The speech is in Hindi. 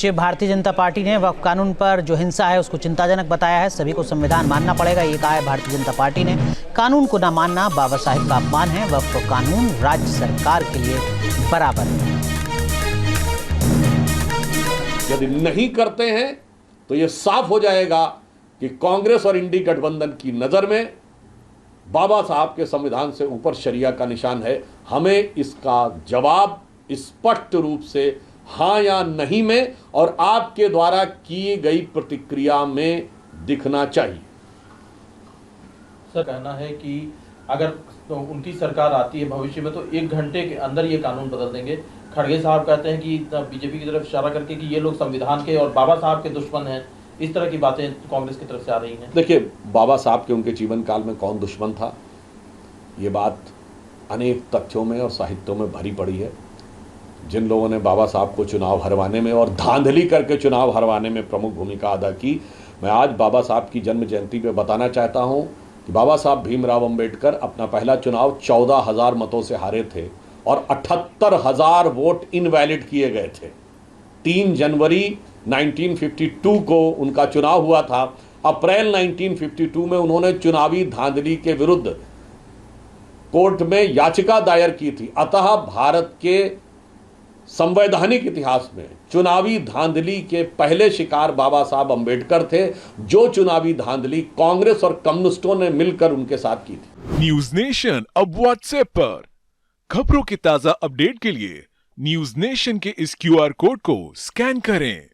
बीच भारतीय जनता पार्टी ने वक्फ कानून पर जो हिंसा है उसको चिंताजनक बताया है। सभी को संविधान मानना पड़ेगा, ये कहा है भारतीय जनता पार्टी ने। कानून को न मानना बाबा साहेब का अपमान है। वक्फ कानून राज्य सरकार के लिए बराबर है। यदि नहीं करते हैं तो ये साफ हो जाएगा कि कांग्रेस और इंडी गठबंधन की नजर में बाबा साहब के संविधान से ऊपर शरिया का निशान है। हमें इसका जवाब स्पष्ट रूप से हाँ या नहीं में और आपके द्वारा की गई प्रतिक्रिया में दिखना चाहिए। सर, कहना है कि अगर तो उनकी सरकार आती है भविष्य में तो 1 घंटे के अंदर ये कानून बदल देंगे। खड़गे साहब कहते हैं कि बीजेपी की तरफ इशारा करके कि ये लोग संविधान के और बाबा साहब के दुश्मन हैं। इस तरह की बातें कांग्रेस की तरफ से आ रही हैं। देखिए, बाबा साहब के उनके जीवन काल में कौन दुश्मन था, ये बात अनेक तथ्यों में और साहित्यों में भरी पड़ी है। जिन लोगों ने बाबा साहब को चुनाव हरवाने में और धांधली करके चुनाव हरवाने में प्रमुख भूमिका अदा की, मैं आज बाबा साहब की जन्म जयंती पे बताना चाहता हूं कि बाबा साहब भीमराव अंबेडकर अपना पहला चुनाव 14,000 मतों से हारे थे और 78,000 वोट इनवैलिड किए गए थे। 3 जनवरी 1952 को उनका चुनाव हुआ था। अप्रैल 1952 में उन्होंने चुनावी धांधली के विरुद्ध कोर्ट में याचिका दायर की थी। अतः भारत के संवैधानिक इतिहास में चुनावी धांधली के पहले शिकार बाबा साहब अंबेडकर थे, जो चुनावी धांधली कांग्रेस और कम्युनिस्टों ने मिलकर उनके साथ की थी। न्यूज नेशन अब व्हाट्सएप पर खबरों की ताजा अपडेट के लिए न्यूज नेशन के इस QR कोड को स्कैन करें।